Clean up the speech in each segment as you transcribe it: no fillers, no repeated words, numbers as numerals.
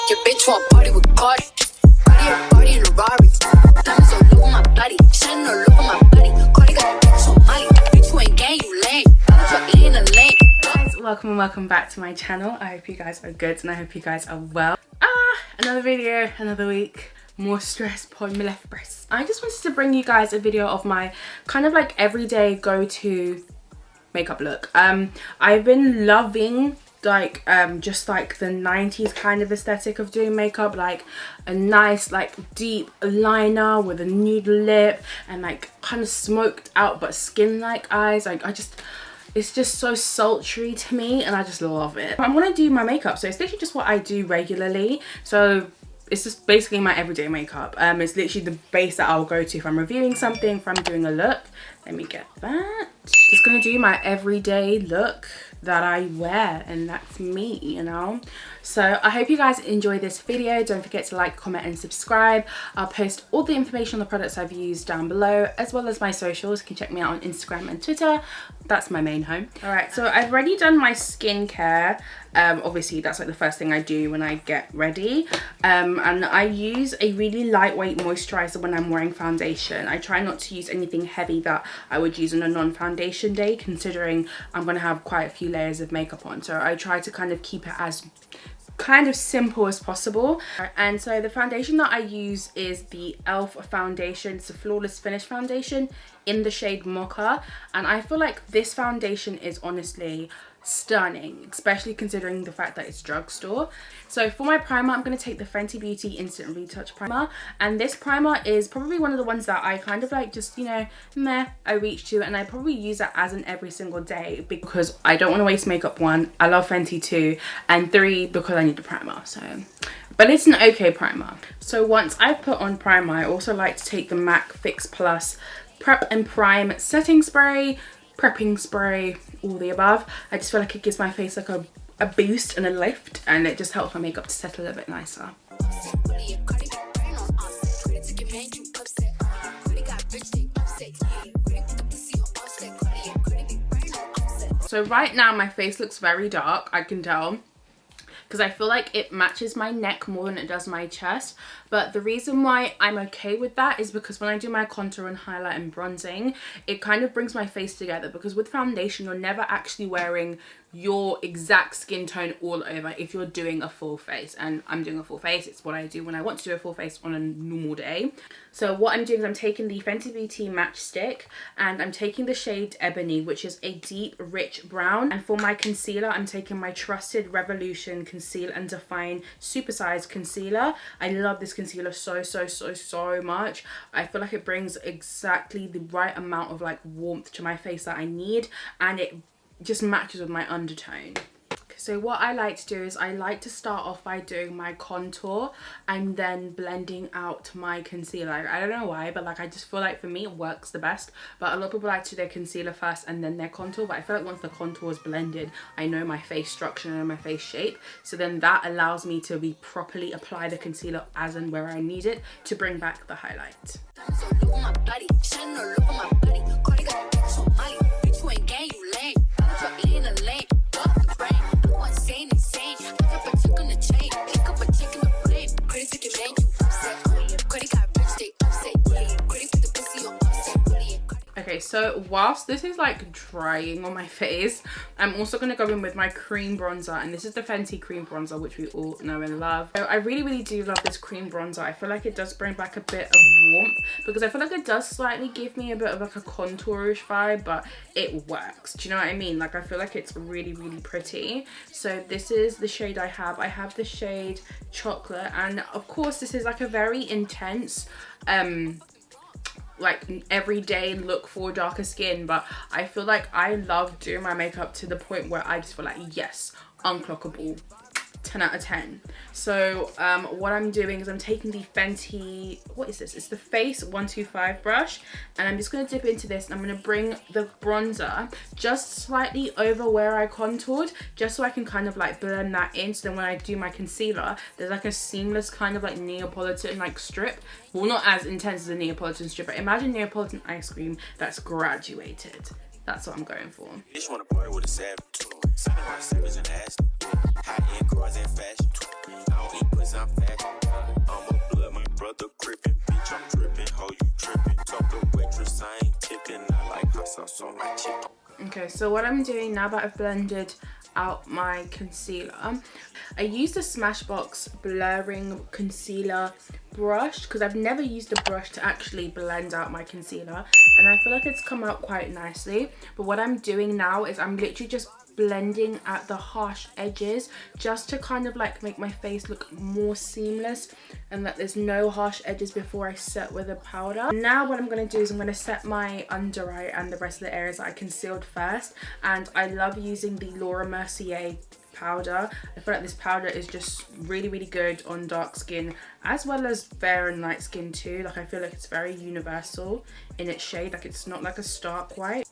Your bitch want party with Cardi. Party in a Rari. Diamonds all over my body. Shining all over my body. Cardi got the bitch on Molly. Bitch, you ain't gang, you lame. Bitch, you in a lane. Guys, welcome and welcome back to my channel. I hope you guys are good and I hope you guys are well. Another video, another week. More stress upon my left breast. I just wanted to bring you guys a video of my kind of like everyday go-to makeup look. I've been loving like just like the 90s kind of aesthetic of doing makeup, like a nice like deep liner with a nude lip and like kind of smoked out but skin like eyes. Like it's just so sultry to me and I just love it. I want to do my makeup, so it's literally just what I do regularly. So it's just basically my everyday makeup. It's literally the base that I'll go to if I'm reviewing something, if I'm doing a look. Let me get that. Just gonna do my everyday look that I wear, and that's me, you know. So I hope you guys enjoy this video. Don't forget to like, comment and subscribe. I'll post all the information on the products I've used down below, as well as my socials. You can check me out on Instagram and Twitter. That's my main home. All right, so I've already done my skincare. Obviously that's like the first thing I do when I get ready, and I use a really lightweight moisturizer when I'm wearing foundation. I try not to use anything heavy that I would use on a non-foundation day, considering I'm gonna have quite a few layers of makeup on, so I try to kind of keep it as kind of simple as possible. And so the foundation that I use is the e.l.f. foundation. It's a flawless finish foundation in the shade Mocha, and I feel like this foundation is honestly stunning, especially considering the fact that it's drugstore. So for my primer, I'm going to take the Fenty Beauty Instant Retouch Primer, and this primer is probably one of the ones that I kind of like just, you know, meh, I reach to, and I probably use it as an every single day because I don't want to waste makeup. 1, I love Fenty 2, and 3, because I need the primer. So but it's an okay primer. So once I've put on primer, I also like to take the MAC Fix Plus Prep and Prime Setting Spray, prepping spray, all the above. I just feel like it gives my face like a boost and a lift, and it just helps my makeup to settle a bit nicer. So right now my face looks very dark, I can tell, because I feel like it matches my neck more than it does my chest. But the reason why I'm okay with that is because when I do my contour and highlight and bronzing, it kind of brings my face together, because with foundation you're never actually wearing your exact skin tone all over if you're doing a full face, and I'm doing a full face. It's what I do when I want to do a full face on a normal day. So what I'm doing is I'm taking the Fenty Beauty Match Stick, and I'm taking the shade Ebony, which is a deep rich brown, and for my concealer I'm taking my trusted Revolution Conceal and Define Supersize Concealer. I love this concealer so much. I feel like it brings exactly the right amount of like warmth to my face that I need, and it just matches with my undertone. So what I like to do is I like to start off by doing my contour and then blending out my concealer. I don't know why, but like I just feel like for me it works the best. But a lot of people like to do their concealer first and then their contour, but I feel like once the contour is blended, I know my face structure and my face shape, so then that allows me to be properly apply the concealer as and where I need it to bring back the highlight. Okay, so whilst this is like drying on my face, I'm also going to go in with my cream bronzer, and this is the Fenty cream bronzer, which we all know and love. So I really do love this cream bronzer. I feel like it does bring back a bit of warmth, because I feel like it does slightly give me a bit of like a contourish vibe, but it works. Do you know what I mean? Like I feel like it's really pretty. So this is the shade I have. I have the shade Chocolate, and of course this is like a very intense like everyday look for darker skin, but I feel like I love doing my makeup to the point where I just feel like, yes, unclockable, 10 out of 10. So what I'm doing is I'm taking the Fenty, what is this? It's the Face 125 brush, and I'm just going to dip into this, and I'm going to bring the bronzer just slightly over where I contoured, just so I can kind of like blend that in, so then when I do my concealer there's like a seamless kind of like Neapolitan like strip. Well, not as intense as a Neapolitan strip, but imagine Neapolitan ice cream that's graduated. That's what I'm going for. Bitch wanna party with a savage. Savage in the ass. High end cars and fashion. I don't eat Okay, so what I'm doing now that I've blended out my concealer, I used a Smashbox blurring concealer brush because I've never used a brush to actually blend out my concealer, and I feel like it's come out quite nicely. But what I'm doing now is I'm literally just blending at the harsh edges just to kind of like make my face look more seamless and that there's no harsh edges before I set with a powder. Now what I'm going to do is I'm going to set my under eye and the rest of the areas that I concealed first, and I love using the Mercier powder. I feel like this powder is just really good on dark skin as well as fair and light skin too. Like I feel like it's very universal in its shade, like it's not like a stark white.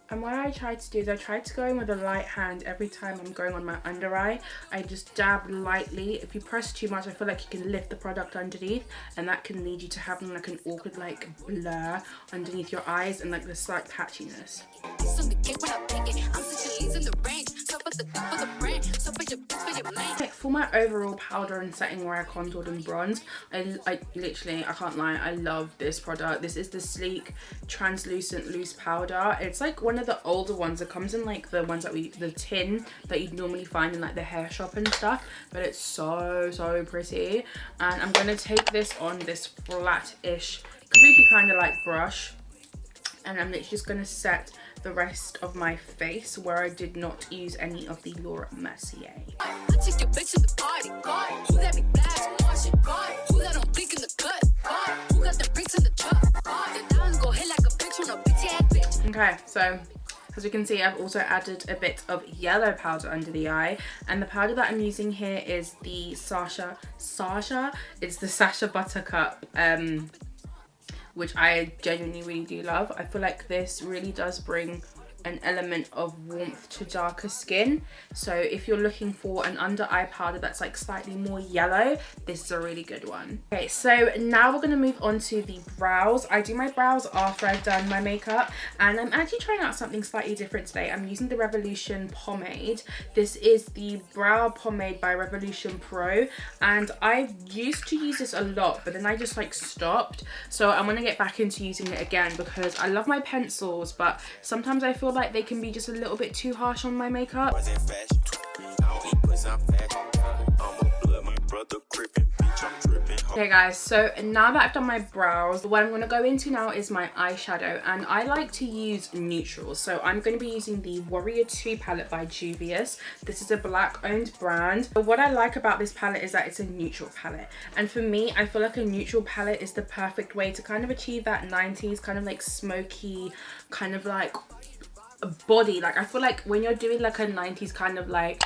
And what I tried to do is I tried to go in with a light hand every time I'm going on my under eye. I just dab lightly. If you press too much, I feel like you can lift the product underneath, and that can lead you to having like an awkward like blur underneath your eyes and like the slight patchiness. For my overall powder and setting where I contoured and bronzed, I literally, I can't lie, I love this product. This is the Sleek Translucent Loose Powder. It's like one of the older ones. It comes in like the ones that the tin that you'd normally find in like the hair shop and stuff, but it's so pretty. And I'm going to take this on this flat-ish, kabuki kind of like brush, and I'm literally just going to set the rest of my face where I did not use any of the Mercier. Okay, so as you can see, I've also added a bit of yellow powder under the eye, and the powder that I'm using here is the Sacha. It's the Sacha Buttercup, which I genuinely really do love. I feel like this really does bring an element of warmth to darker skin. So if you're looking for an under eye powder that's like slightly more yellow, this is a really good one. Okay, so now we're going to move on to the brows. I do my brows after I've done my makeup, and I'm actually trying out something slightly different today. I'm using the Revolution pomade. This is the brow pomade by Revolution Pro, and I used to use this a lot, but then I just like stopped. So I'm going to get back into using it again because I love my pencils, but sometimes I feel like they can be just a little bit too harsh on my makeup. Okay guys, so now that I've done my brows, what I'm going to go into now is my eyeshadow, and I like to use neutrals. So I'm going to be using the Warrior 2 palette by Juvias. This is a black owned brand. But what I like about this palette is that it's a neutral palette, and for me, I feel like a neutral palette is the perfect way to kind of achieve that 90s kind of like smoky kind of like body. Like I feel like when you're doing like a 90s kind of like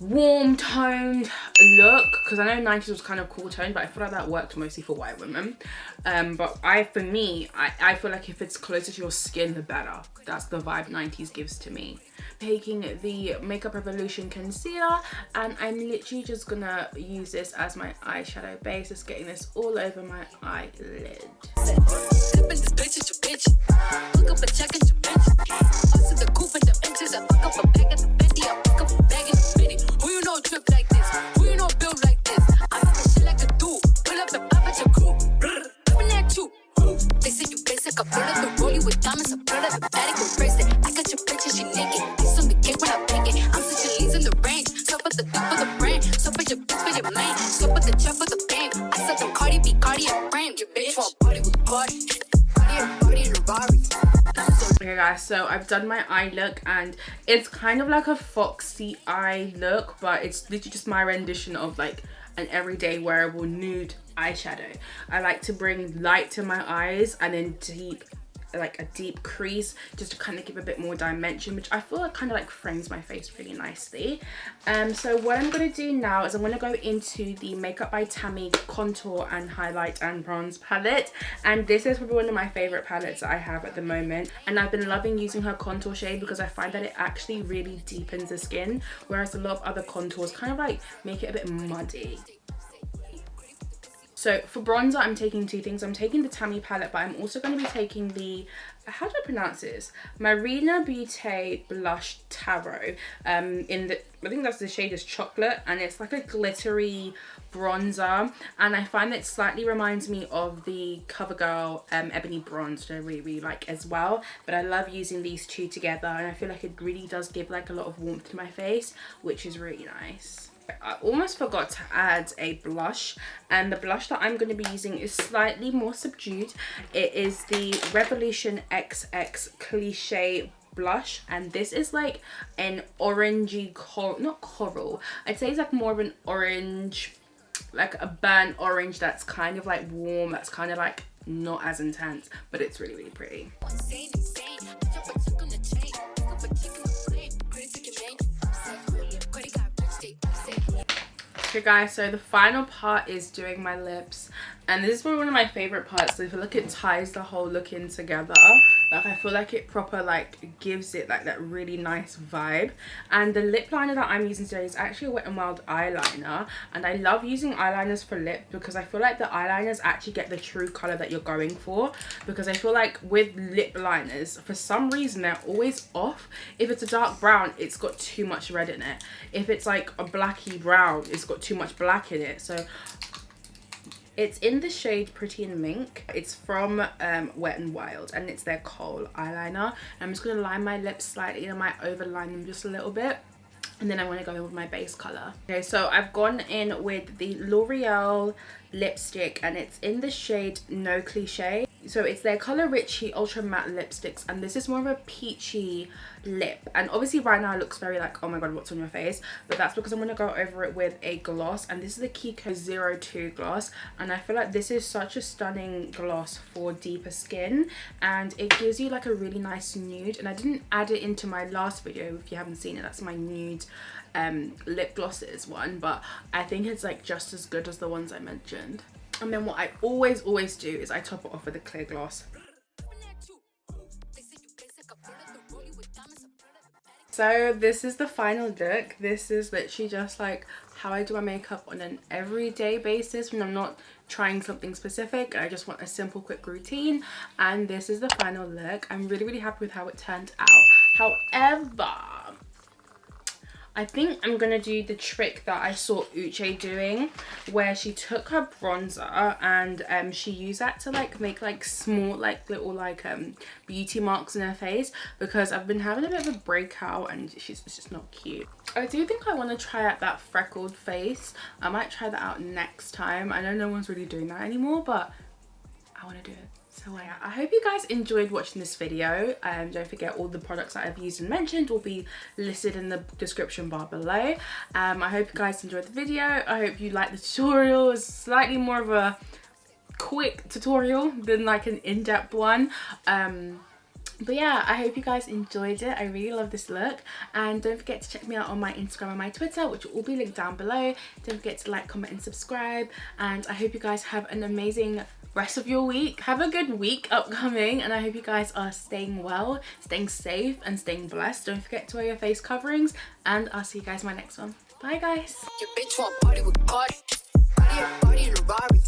warm toned look, because I know 90s was kind of cool toned, but I feel like that worked mostly for white women, but for me I feel like if it's closer to your skin, the better. That's the vibe 90s gives to me. Taking the Makeup Revolution concealer, and I'm literally just gonna use this as my eyeshadow base, just getting this all over my eyelid. Okay guys, so I've done my eye look, and it's kind of like a foxy eye look, but it's literally just my rendition of like an everyday wearable nude eyeshadow. I like to bring light to my eyes and then a deep crease just to kind of give a bit more dimension, which I feel like kind of like frames my face really nicely. So what I'm going to do now is I'm going to go into the Makeup by Tammie contour and highlight and bronze palette, and this is probably one of my favorite palettes that I have at the moment, and I've been loving using her contour shade because I find that it actually really deepens the skin, whereas a lot of other contours kind of like make it a bit muddy. So for bronzer, I'm taking two things. I'm taking the Tammie palette, but I'm also going to be taking the, how do I pronounce this? Marina Beauté Blush Tarot. In the, I think that's the shade is Chocolate, and it's like a glittery bronzer, and I find that it slightly reminds me of the CoverGirl Ebony bronze, which I really like as well. But I love using these two together, and I feel like it really does give like a lot of warmth to my face, which is really nice. I almost forgot to add a blush, and the blush that I'm going to be using is slightly more subdued. It is the Revolution XX Cliche blush, and this is like an orangey coral, not coral, I'd say it's like more of an orange, like a burnt orange that's kind of like warm, that's kind of like not as intense, but it's really pretty. Okay guys, so the final part is doing my lips, and this is probably one of my favorite parts. So I feel like it ties the whole look in together. Like I feel like it proper like gives it like that really nice vibe. And the lip liner that I'm using today is actually a Wet n Wild eyeliner, and I love using eyeliners for lip because I feel like the eyeliners actually get the true color that you're going for. Because I feel like with lip liners, for some reason they're always off. If it's a dark brown, it's got too much red in it. If it's like a blacky brown, it's got too much black in it. So it's in the shade Pretty in Mink. It's from Wet n Wild, and it's their Khol eyeliner. I'm just going to line my lips slightly, and I might overline them just a little bit, and then I want to go in with my base color. Okay, so I've gone in with the L'Oreal lipstick, and it's in the shade No Cliche. So it's their Color Richie Ultra Matte lipsticks, and this is more of a peachy lip. And obviously right now it looks very like, oh my god, what's on your face? But that's because I'm going to go over it with a gloss, and this is the Kiko 02 gloss. And I feel like this is such a stunning gloss for deeper skin, and it gives you like a really nice nude. And I didn't add it into my last video. If you haven't seen it, that's my nude lip glosses one, but I think it's like just as good as the ones I mentioned. And then what I always do is I top it off with a clear gloss. So this is the final look. This is literally just like how I do my makeup on an everyday basis when I'm not trying something specific. I just want a simple quick routine, and this is the final look. I'm really happy with how it turned out. However, I think I'm gonna do the trick that I saw Uche doing, where she took her bronzer and she used that to like make like small like little like beauty marks in her face, because I've been having a bit of a breakout and it's just not cute. I do think I want to try out that freckled face. I might try that out next time. I know no one's really doing that anymore, but I want to do it. So yeah, I hope you guys enjoyed watching this video. Don't forget, all the products that I've used and mentioned will be listed in the description bar below. I hope you guys enjoyed the video. I hope you liked the tutorial. It's slightly more of a quick tutorial than like an in-depth one. But yeah, I hope you guys enjoyed it. I really love this look, and don't forget to check me out on my Instagram and my Twitter, which will all be linked down below. Don't forget to like, comment and subscribe, and I hope you guys have an amazing rest of your week. Have a good week upcoming, and I hope you guys are staying well, staying safe and staying blessed. Don't forget to wear your face coverings, and I'll see you guys in my next one. Bye guys. Your bitch want party with Cardi. Party in a Rari.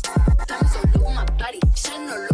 Diamonds all over my body. Shining all